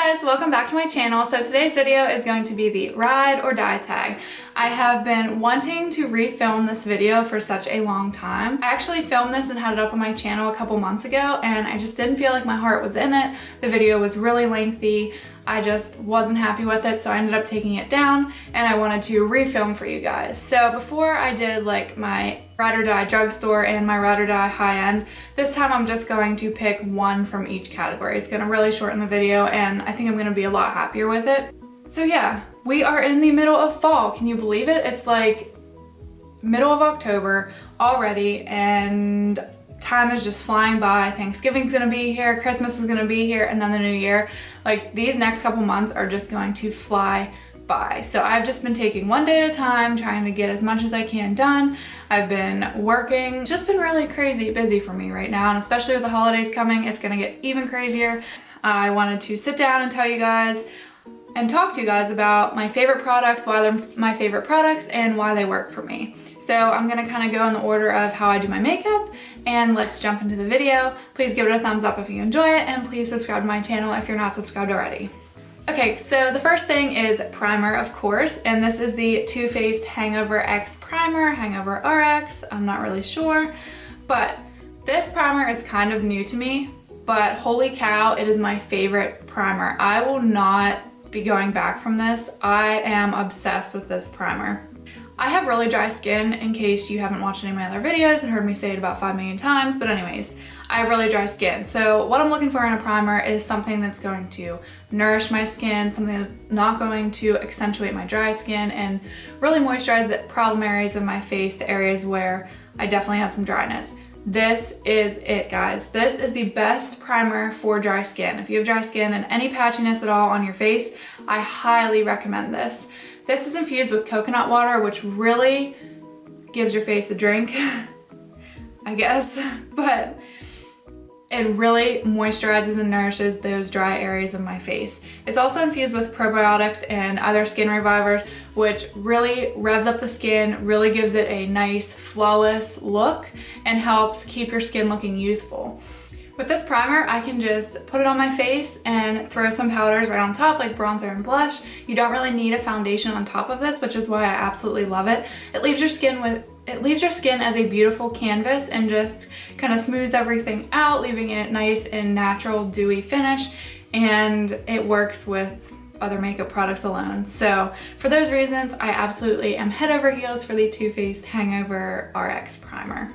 guys, welcome back to my channel. So today's video is going to be the ride or die tag. I have been wanting to refilm this video for such a long time. I actually filmed this and had it up on my channel a couple months ago and I just didn't feel like my heart was in it. The video was really lengthy. I just wasn't happy with it, so I ended up taking it down and I wanted to refilm for you guys. So before I did like my ride or die drugstore and my ride or die high-end, this time I'm just going to pick one from each category. It's gonna really shorten the video and I think I'm gonna be a lot happier with it. So yeah, we are in the middle of fall. Can you believe it? It's like middle of October already and time is just flying by. Thanksgiving's gonna be here, Christmas is gonna be here, and then the new year. Like these next couple months are just going to fly by. So I've just been taking one day at a time, trying to get as much as I can done. I've been working. It's just been really crazy busy for me right now, and especially with the holidays coming, it's gonna get even crazier. I wanted to sit down and tell you guys and talk to you guys about my favorite products, why they're my favorite products, and why they work for me. So I'm gonna kind of go in the order of how I do my makeup, and let's jump into the video. Please give it a thumbs up if you enjoy it, and please subscribe to my channel if you're not subscribed already. Okay, so the first thing is primer, of course, and this is the Too Faced HangoveRx primer, HangoveRx, I'm not really sure, but this primer is kind of new to me, but holy cow, it is my favorite primer. I will not be going back from this. I am obsessed with this primer. I have really dry skin, in case you haven't watched any of my other videos and heard me say it about 5 million times, but anyways, I have really dry skin. So what I'm looking for in a primer is something that's going to nourish my skin, something that's not going to accentuate my dry skin and really moisturize the problem areas of my face, the areas where I definitely have some dryness. This is it, guys. This is the best primer for dry skin. If you have dry skin and any patchiness at all on your face, I highly recommend this. This is infused with coconut water, which really gives your face a drink, I guess, but it really moisturizes and nourishes those dry areas of my face. It's also infused with probiotics and other skin revivers, which really revs up the skin, really gives it a nice, flawless look, and helps keep your skin looking youthful. With this primer, I can just put it on my face and throw some powders right on top, like bronzer and blush. You don't really need a foundation on top of this, which is why I absolutely love it. It leaves your skin as a beautiful canvas and just kind of smooths everything out, leaving it nice and natural, dewy finish, and it works with other makeup products alone. So for those reasons, I absolutely am head over heels for the Too Faced HangoveRx primer.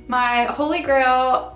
My holy grail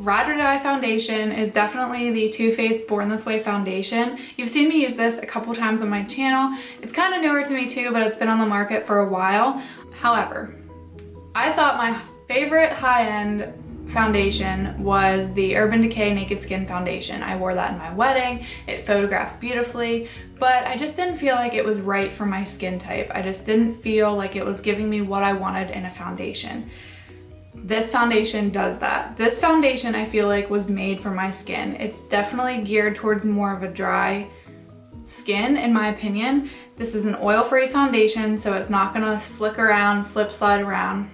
ride or die foundation is definitely the Too Faced Born This Way foundation. You've seen me use this a couple times on my channel. It's kind of newer to me too, but it's been on the market for a while. However, I thought my favorite high-end foundation was the Urban Decay Naked Skin foundation. I wore that in my wedding. It photographs beautifully, but I just didn't feel like it was right for my skin type. I just didn't feel like it was giving me what I wanted in a foundation. This foundation does that. This foundation I feel like was made for my skin. It's definitely geared towards more of a dry skin in my opinion. This is an oil-free foundation, so it's not gonna slick around, slip slide around.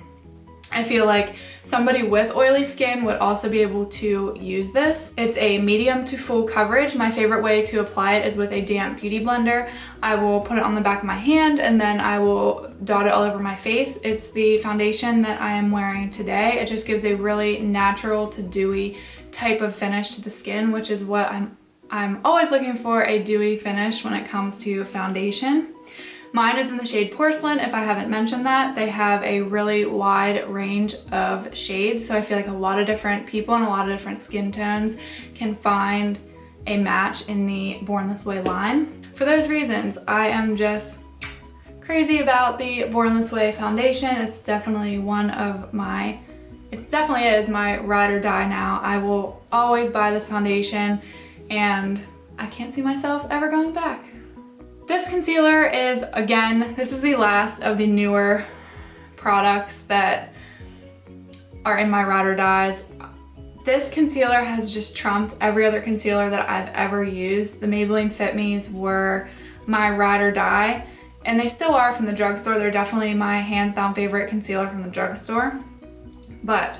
I feel like somebody with oily skin would also be able to use this. It's a medium to full coverage. My favorite way to apply it is with a damp beauty blender. I will put it on the back of my hand and then I will dot it all over my face. It's the foundation that I am wearing today. It just gives a really natural to dewy type of finish to the skin, which is what I'm always looking for, a dewy finish when it comes to foundation. Mine is in the shade Porcelain, if I haven't mentioned that. They have a really wide range of shades, so I feel like a lot of different people and a lot of different skin tones can find a match in the Born This Way line. For those reasons, I am just crazy about the Born This Way foundation. It's definitely it definitely is my ride or die now. I will always buy this foundation and I can't see myself ever going back. This concealer is, again, this is the last of the newer products that are in my ride or dies. This concealer has just trumped every other concealer that I've ever used. The Maybelline Fit Me's were my ride or die, and they still are from the drugstore. They're definitely my hands down favorite concealer from the drugstore. But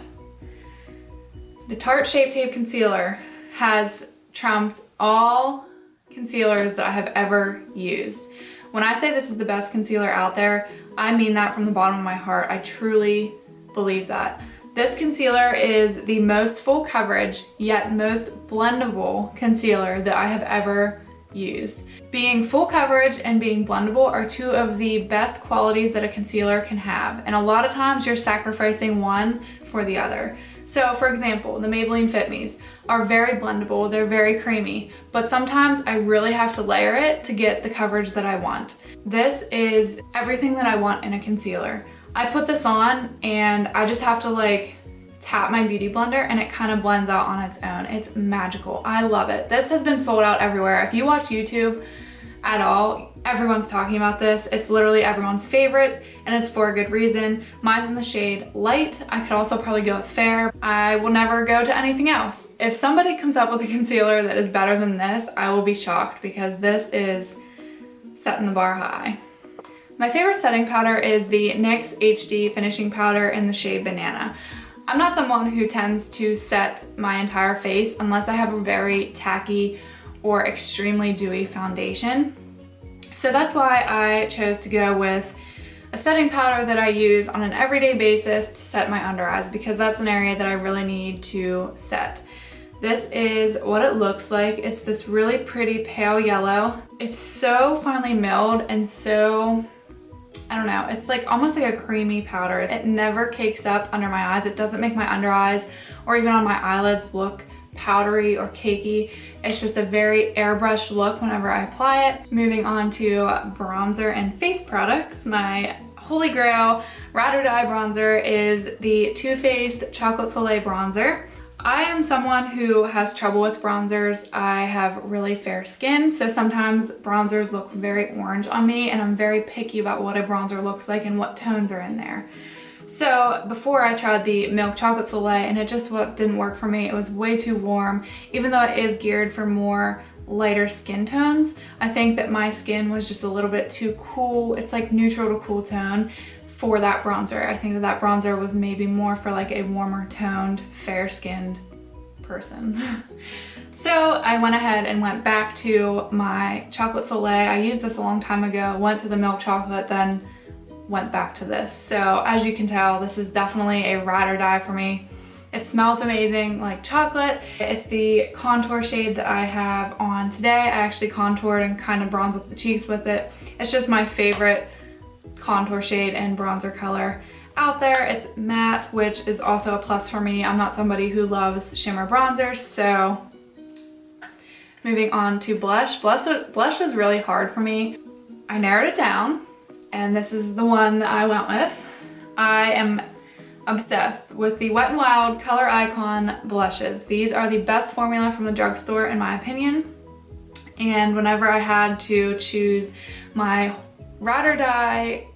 the Tarte Shape Tape Concealer has trumped all concealers that I have ever used. When I say this is the best concealer out there, I mean that from the bottom of my heart. I truly believe that. This concealer is the most full coverage, yet most blendable concealer that I have ever used. Being full coverage and being blendable are two of the best qualities that a concealer can have. And a lot of times you're sacrificing one for the other. So for example, the Maybelline Fit Me's are very blendable, they're very creamy, but sometimes I really have to layer it to get the coverage that I want. This is everything that I want in a concealer. I put this on and I just have to like tap my beauty blender and it kind of blends out on its own. It's magical. I love it. This has been sold out everywhere. If you watch YouTube at all, everyone's talking about this. It's literally everyone's favorite and it's for a good reason. Mine's in the shade Light. I could also probably go with Fair. I will never go to anything else. If somebody comes up with a concealer that is better than this, I will be shocked because this is setting the bar high. My favorite setting powder is the NYX HD Finishing Powder in the shade Banana. I'm not someone who tends to set my entire face unless I have a very tacky or extremely dewy foundation. So that's why I chose to go with a setting powder that I use on an everyday basis to set my under eyes because that's an area that I really need to set. This is what it looks like. It's this really pretty pale yellow. It's so finely milled and so, I don't know, it's like almost like a creamy powder. It never cakes up under my eyes. It doesn't make my under eyes or even on my eyelids look powdery or cakey. It's just a very airbrush look whenever I apply it. Moving on to bronzer and face products. My holy grail ride or die bronzer is the Too Faced Chocolate Soleil bronzer. I am someone who has trouble with bronzers. I have really fair skin, so sometimes bronzers look very orange on me and I'm very picky about what a bronzer looks like and what tones are in there. So before I tried the Milk Chocolate Soleil and it just didn't work for me. It was way too warm, even though it is geared for more lighter skin tones. I think that my skin was just a little bit too cool. It's like neutral to cool tone for that bronzer. I think that bronzer was maybe more for like a warmer toned, fair skinned person. So I went ahead and went back to my Chocolate Soleil. I used this a long time ago, went to the Milk Chocolate, then went back to this. So as you can tell, this is definitely a ride or die for me. It smells amazing like chocolate. It's the contour shade that I have on today. I actually contoured and kind of bronzed up the cheeks with it. It's just my favorite contour shade and bronzer color out there. It's matte, which is also a plus for me. I'm not somebody who loves shimmer bronzers, so moving on to blush. Blush was really hard for me. I narrowed it down, and this is the one that I went with. I am obsessed with the Wet n Wild Color Icon blushes. These are the best formula from the drugstore in my opinion. And whenever I had to choose my ride or die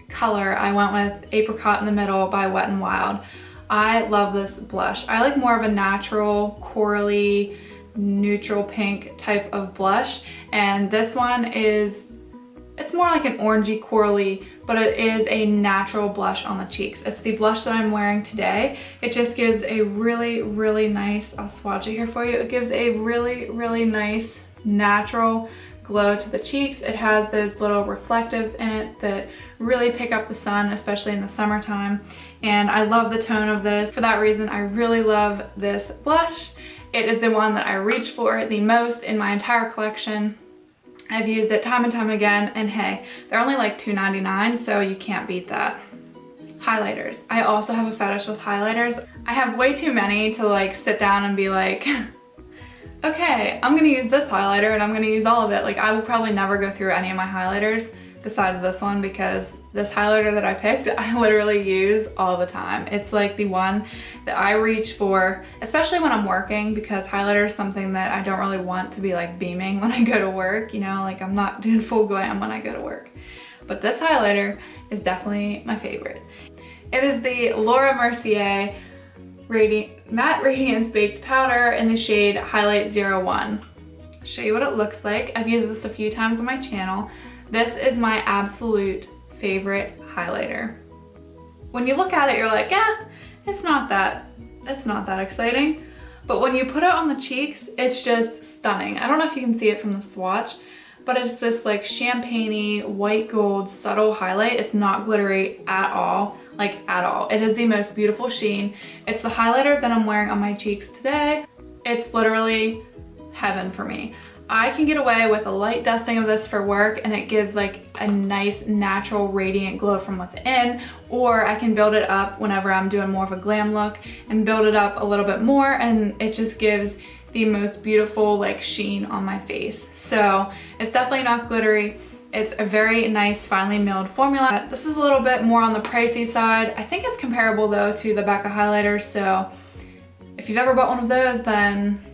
color, I went with Apricot in the Middle by Wet n Wild. I love this blush. I like more of a natural, corally, neutral pink type of blush. And this one it's more like an orangey corally, but it is a natural blush on the cheeks. It's the blush that I'm wearing today. It just gives a really, really nice, I'll swatch it here for you. It gives a really, really nice natural glow to the cheeks. It has those little reflectives in it that really pick up the sun, especially in the summertime. And I love the tone of this. For that reason, I really love this blush. It is the one that I reach for the most in my entire collection. I've used it time and time again, and hey, they're only like $2.99, so you can't beat that. Highlighters. I also have a fetish with highlighters. I have way too many to like sit down and be like, okay, I'm gonna use this highlighter and I'm gonna use all of it. Like I will probably never go through any of my highlighters besides this one because this highlighter that I picked, I literally use all the time. It's like the one that I reach for, especially when I'm working, because highlighter is something that I don't really want to be like beaming when I go to work, you know, like I'm not doing full glam when I go to work. But this highlighter is definitely my favorite. It is the Laura Mercier Matte Radiance Baked Powder in the shade Highlight 01. I'll show you what it looks like. I've used this a few times on my channel. This is my absolute favorite highlighter. When you look at it, you're like, yeah, it's not that exciting. but when you put it on the cheeks, it's just stunning. I don't know if you can see it from the swatch, but it's this like champagne-y white gold subtle highlight. It's not glittery at all, like at all. It is the most beautiful sheen. It's the highlighter that I'm wearing on my cheeks today. It's literally heaven for me. I can get away with a light dusting of this for work and it gives like a nice natural radiant glow from within, or I can build it up whenever I'm doing more of a glam look and build it up a little bit more, and it just gives the most beautiful like sheen on my face. So it's definitely not glittery. It's a very nice finely milled formula. This is a little bit more on the pricey side. I think it's comparable though to the Becca highlighters, so if you've ever bought one of those, then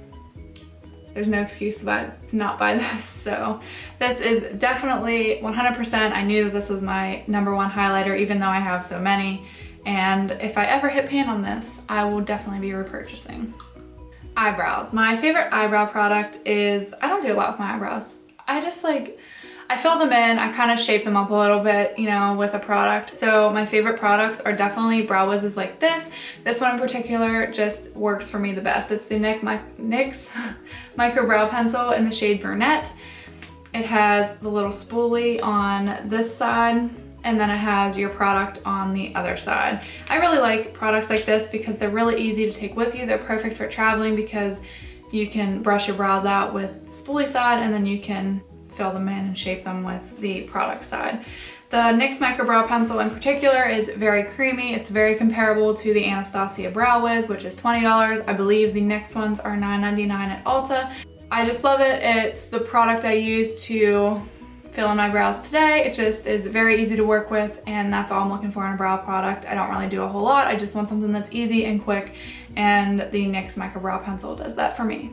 there's no excuse to not buy this. So this is definitely 100%. I knew that this was my #1 highlighter, even though I have so many. And if I ever hit pan on this, I will definitely be repurchasing. Eyebrows. My favorite eyebrow product is, I don't do a lot with my eyebrows. I fill them in, I kind of shape them up a little bit, you know, with a product. So my favorite products are definitely brow wizzes like this. This one in particular just works for me the best. It's the NYX Microbrow pencil in the shade Brunette. It has the little spoolie on this side, and then it has your product on the other side. I really like products like this because they're really easy to take with you. They're perfect for traveling because you can brush your brows out with the spoolie side and then you can fill them in and shape them with the product side. The NYX Microbrow pencil in particular is very creamy. It's very comparable to the Anastasia Brow Wiz, which is $20. I believe the NYX ones are $9.99 at Ulta. I just love it. It's the product I use to fill in my brows today. It just is very easy to work with, and that's all I'm looking for in a brow product. I don't really do a whole lot. I just want something that's easy and quick, and the NYX Microbrow pencil does that for me.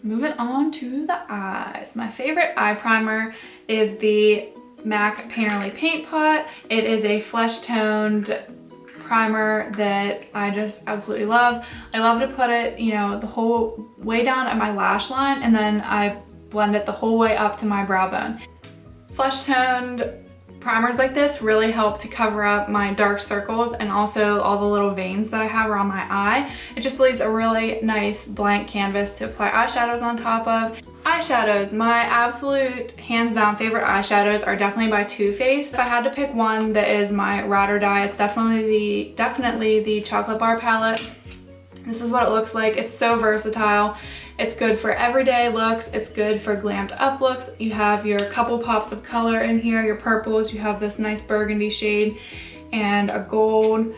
Moving on to the eyes. My favorite eye primer is the MAC Painterly Paint Pot. It is a flesh toned primer that I just absolutely love. I love to put it, you know, the whole way down at my lash line, and then I blend it the whole way up to my brow bone. Flesh toned primers like this really help to cover up my dark circles and also all the little veins that I have around my eye. It just leaves a really nice blank canvas to apply eyeshadows on top of. Eyeshadows, my absolute hands down favorite eyeshadows are definitely by Too Faced. If I had to pick one that is my ride or die, it's definitely the Chocolate Bar palette. This is what it looks like. It's so versatile. It's good for everyday looks. It's good for glammed up looks. You have your couple pops of color in here, your purples. You have this nice burgundy shade and a gold.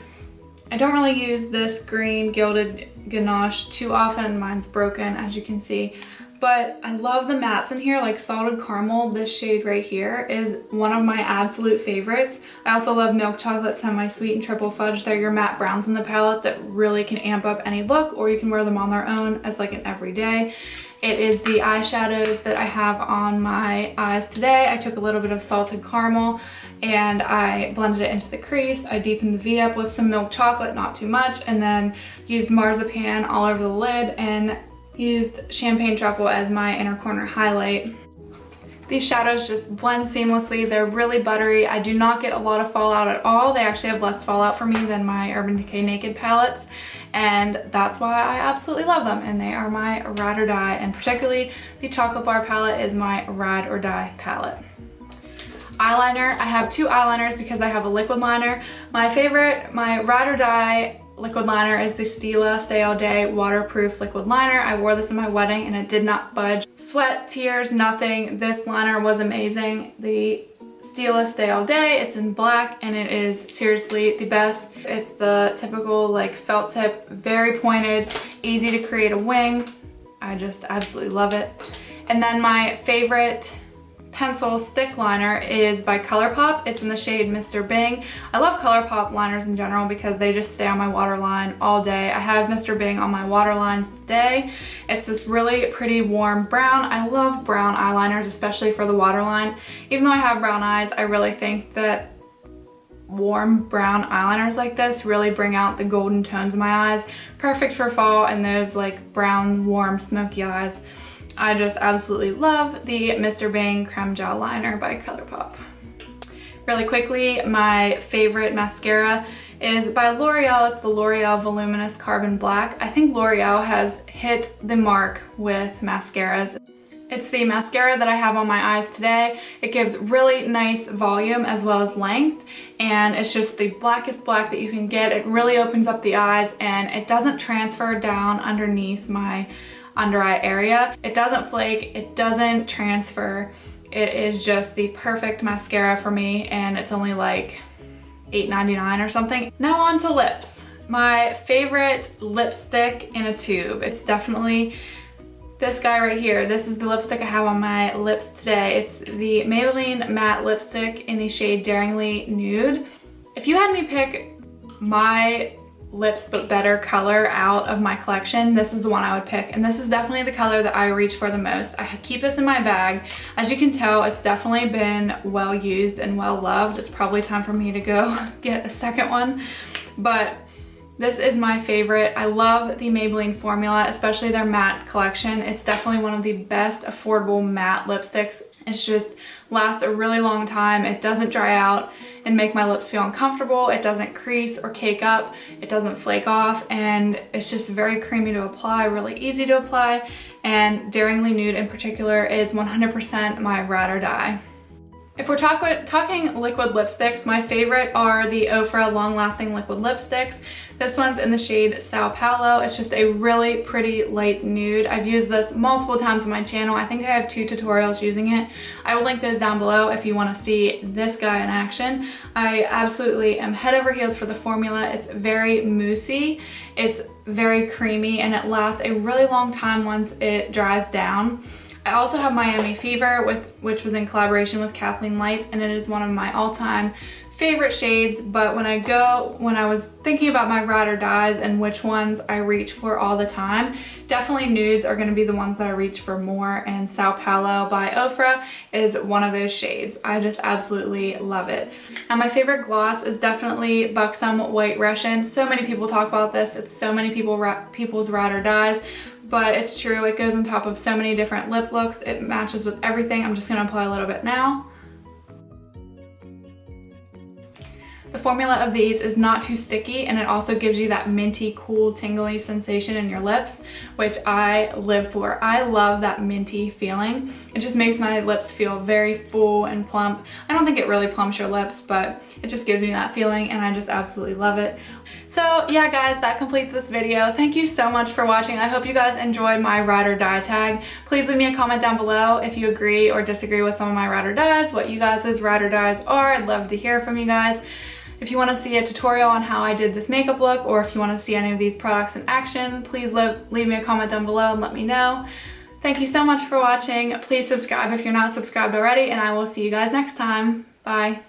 I don't really use this green gilded ganache too often. Mine's broken, as you can see. But I love the mattes in here, like Salted Caramel. This shade right here is one of my absolute favorites. I also love Milk Chocolate Semi-Sweet and Triple Fudge. They're your matte browns in the palette that really can amp up any look, or you can wear them on their own as like an everyday. It is the eyeshadows that I have on my eyes today. I took a little bit of Salted Caramel and I blended it into the crease. I deepened the V up with some Milk Chocolate, not too much, and then used Marzipan all over the lid and used Champagne Truffle as my inner corner highlight. These shadows just blend seamlessly. They're really buttery. I do not get a lot of fallout at all. They actually have less fallout for me than my Urban Decay Naked palettes, and that's why I absolutely love them, and they are my ride or die, and particularly the Chocolate Bar palette is my ride or die palette. Eyeliner, I have two eyeliners because I have a liquid liner. My favorite, my ride or die liquid liner is the Stila Stay All Day Waterproof Liquid Liner. I wore this in my wedding and it did not budge. Sweat, tears, nothing. This liner was amazing. The Stila Stay All Day, it's in black and it is seriously the best. It's the typical like felt tip, very pointed, easy to create a wing. I just absolutely love it. And then my favorite pencil stick liner is by Colourpop. It's in the shade Mr. Bing. I love Colourpop liners in general because they just stay on my waterline all day. I have Mr. Bing on my waterlines today. It's this really pretty warm brown. I love brown eyeliners, especially for the waterline. Even though I have brown eyes, I really think that warm brown eyeliners like this really bring out the golden tones in my eyes. Perfect for fall and those like brown, warm, smoky eyes. I just absolutely love the Mr. Bing Creme Gel Liner by Colourpop. Really quickly, my favorite mascara is by L'Oreal. It's the L'Oreal Voluminous Carbon Black. I think L'Oreal has hit the mark with mascaras. It's the mascara that I have on my eyes today. It gives really nice volume as well as length, and it's just the blackest black that you can get. It really opens up the eyes and it doesn't transfer down underneath my under eye area. It doesn't flake, it doesn't transfer. It is just the perfect mascara for me, and it's only like $8.99 or something. Now on to lips. My favorite lipstick in a tube. It's definitely this guy right here. This is the lipstick I have on my lips today. It's the Maybelline Matte Lipstick in the shade Daringly Nude. If you had me pick my lips but better color out of my collection, this is the one I would pick, and this is definitely the color that I reach for the most. I keep this in my bag. As you can tell, it's definitely been well used and well loved. It's probably time for me to go get a second one, but this is my favorite. I love the Maybelline formula, especially their matte collection. It's definitely one of the best affordable matte lipsticks. It's just lasts a really long time. It doesn't dry out and make my lips feel uncomfortable. It doesn't crease or cake up. It doesn't flake off, and it's just very creamy to apply, really easy to apply. And Daringly Nude in particular is 100% my ride or die. If we're talking liquid lipsticks, my favorite are the OFRA Long Lasting Liquid Lipsticks. This one's in the shade Sao Paulo. It's just a really pretty light nude. I've used this multiple times on my channel. I think I have 2 tutorials using it. I will link those down below if you want to see this guy in action. I absolutely am head over heels for the formula. It's very moussey, it's very creamy, and it lasts a really long time once it dries down. I also have Miami Fever, which was in collaboration with Kathleen Lights, and it is one of my all-time favorite shades. But when I was thinking about my ride or dies and which ones I reach for all the time, definitely nudes are going to be the ones that I reach for more, and Sao Paulo by OFRA is one of those shades. I just absolutely love it. And my favorite gloss is definitely Buxom White Russian. So many people talk about this. It's so many people's ride or dies. But it's true, it goes on top of so many different lip looks. It matches with everything. I'm just gonna apply a little bit now. The formula of these is not too sticky, and it also gives you that minty, cool, tingly sensation in your lips, which I live for. I love that minty feeling. It just makes my lips feel very full and plump. I don't think it really plumps your lips, but it just gives me that feeling, and I just absolutely love it. So yeah guys, that completes this video. Thank you so much for watching. I hope you guys enjoyed my ride or die tag. Please leave me a comment down below if you agree or disagree with some of my ride or dies, what you guys' ride or dies are. I'd love to hear from you guys. If you want to see a tutorial on how I did this makeup look, or if you want to see any of these products in action, please leave me a comment down below and let me know. Thank you so much for watching. Please subscribe if you're not subscribed already, and I will see you guys next time. Bye.